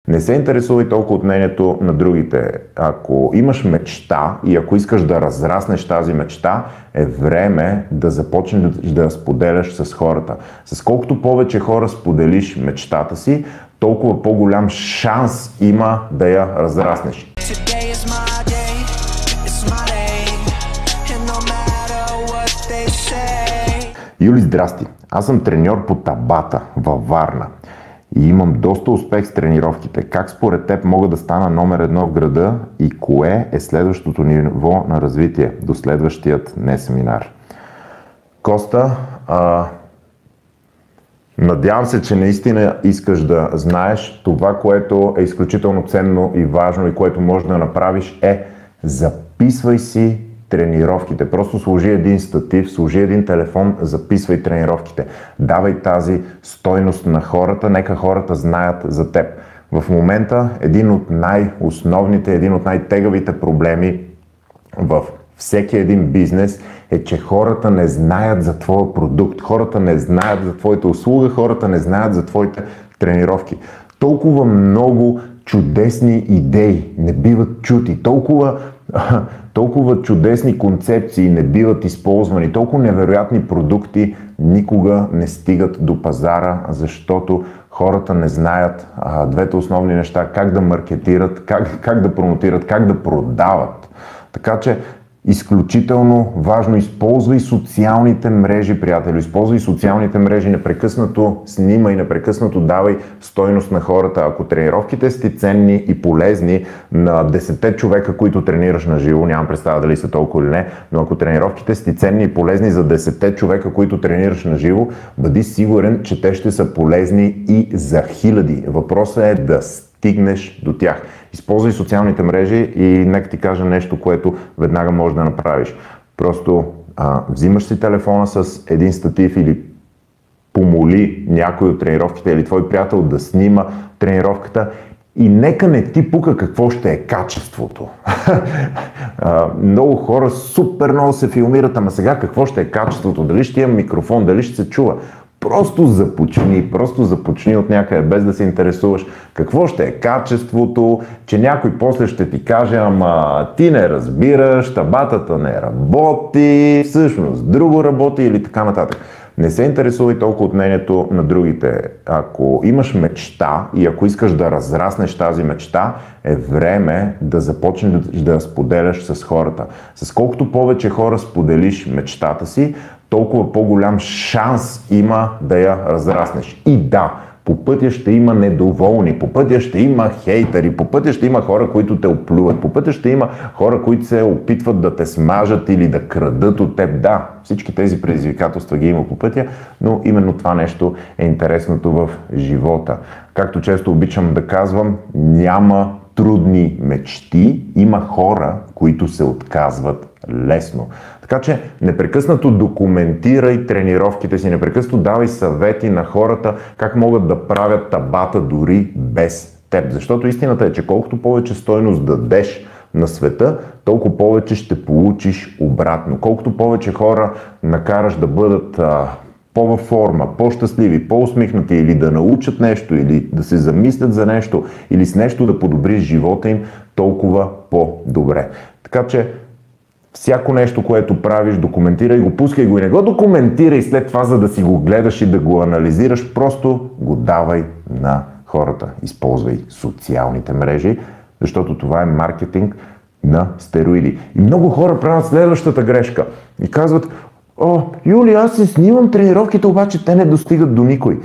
Не се интересувай толкова от мнението на другите. Ако имаш мечта и ако искаш да разраснеш тази мечта, е време да започнеш да споделяш с хората. С колкото повече хора споделиш мечтата си, толкова по-голям шанс има да я разраснеш. Юли, здрасти! Аз съм треньор по табата във Варна и имам доста успех с тренировките. Как според теб мога да стана номер 1 в града и кое е следващото ниво на развитие до следващият семинар? Коста, надявам се, че наистина искаш да знаеш това, което е изключително ценно и важно и което можеш да направиш е записвай си тренировките. Просто сложи един статив, сложи един телефон, записвай тренировките. Давай тази стойност на хората, нека хората знаят за теб. В момента един от най-основните, един от най-тегавите проблеми в всеки един бизнес е, че хората не знаят за твоя продукт, хората не знаят за твоята услуга, хората не знаят за твоите тренировки. Толкова много чудесни идеи не биват чути, толкова чудесни концепции не биват използвани, толкова невероятни продукти никога не стигат до пазара, защото хората не знаят двете основни неща: как да маркетират, как да промотират, как да продават. Така че изключително важно, използвай социалните мрежи, приятели, използвай социалните мрежи, непрекъснато снимай, непрекъснато давай стойност на хората. Ако тренировките сте ценни и полезни на 10 човека, които тренираш на живо, нямам представа дали са толкова или не, но ако тренировките сте ценни и полезни за 10 човека, които тренираш на живо, бъди сигурен, че те ще са полезни и за хиляди. Въпросът е да стигнеш до тях. Използвай социалните мрежи и нека ти кажа нещо, което веднага можеш да направиш. Просто взимаш си телефона с един статив или помоли някой от тренировките или твой приятел да снима тренировката и нека не ти пука какво ще е качеството. Много хора супер много се филмират, ама сега какво ще е качеството? Дали ще има микрофон, дали ще се чува? Просто започни от някъде, без да се интересуваш какво ще е качеството, че някой после ще ти каже: ама ти не разбираш, табатата не работи, всъщност друго работи или така нататък. Не се интересувай толкова от мнението на другите. Ако имаш мечта и ако искаш да разраснеш тази мечта, е време да започнеш да споделяш с хората. С колкото повече хора споделиш мечтата си, толкова по-голям шанс има да я разраснеш. И да, по пътя ще има недоволни, по пътя ще има хейтери, по пътя ще има хора, които те оплюват, по пътя ще има хора, които се опитват да те смажат или да крадат от теб. Да, всички тези предизвикателства ги има по пътя, но именно това нещо е интересното в живота. Както често обичам да казвам, няма трудни мечти, има хора, които се отказват лесно. Така че непрекъснато документирай тренировките си, непрекъснато давай съвети на хората как могат да правят табата дори без теб. Защото истината е, че колкото повече стойност дадеш на света, толкова повече ще получиш обратно. Колкото повече хора накараш да бъдат по-във форма, по-щастливи, по-усмихнати или да научат нещо, или да се замислят за нещо, или с нещо да подобриш живота им, толкова по-добре. Така че всяко нещо, което правиш, документирай го, пускай го и не го документирай след това, за да си го гледаш и да го анализираш, просто го давай на хората. Използвай социалните мрежи, защото това е маркетинг на стероиди. И много хора правят следващата грешка и казват: о, Юли, аз си снимам тренировките, обаче те не достигат до никой.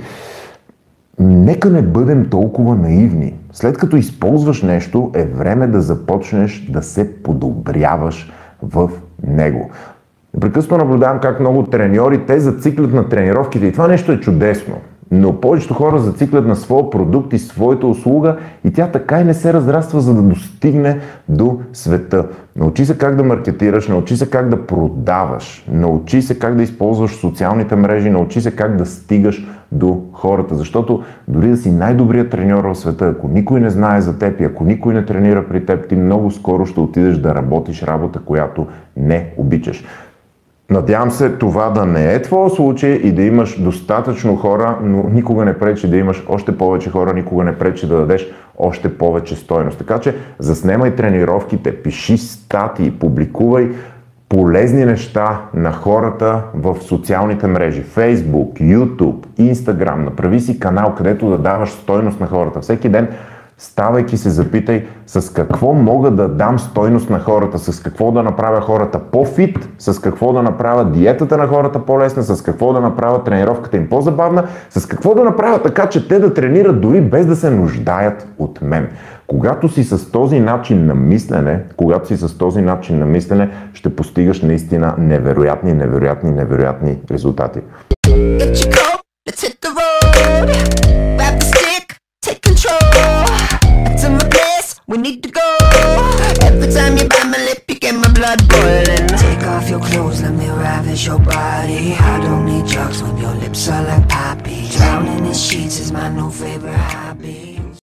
Нека не бъдем толкова наивни. След като използваш нещо, е време да започнеш да се подобряваш в него. Непрекъснато наблюдавам как много треньори, те зациклят на тренировките и това нещо е чудесно. Но повечето хора зациклят на своя продукт и своята услуга и тя така и не се разраства, за да достигне до света. Научи се как да маркетираш, научи се как да продаваш, научи се как да използваш социалните мрежи, научи се как да стигаш до хората. Защото дори да си най-добрият треньор в света, ако никой не знае за теб и ако никой не тренира при теб, ти много скоро ще отидеш да работиш работа, която не обичаш. Надявам се това да не е твой случай и да имаш достатъчно хора, но никога не пречи да имаш още повече хора, никога не пречи да дадеш още повече стойност. Така че заснемай тренировките, пиши статии, публикувай полезни неща на хората в социалните мрежи. Facebook, YouTube, Instagram. Направи си канал, където да даваш стойност на хората. Всеки ден, ставайки се, запитай с какво мога да дам стойност на хората, с какво да направя хората по-фит, с какво да направя диетата на хората по-лесна, с какво да направя тренировката им по-забавна, с какво да направя така, че те да тренират дори без да се нуждаят от мен. Когато си с този начин на мислене, ще постигаш наистина невероятни резултати. We need to go. Every time you bite my lip, you get my blood boiling. Take off your clothes, let me ravish your body. I don't need drugs when your lips are like poppy. Drowning in sheets is my new favorite hobby.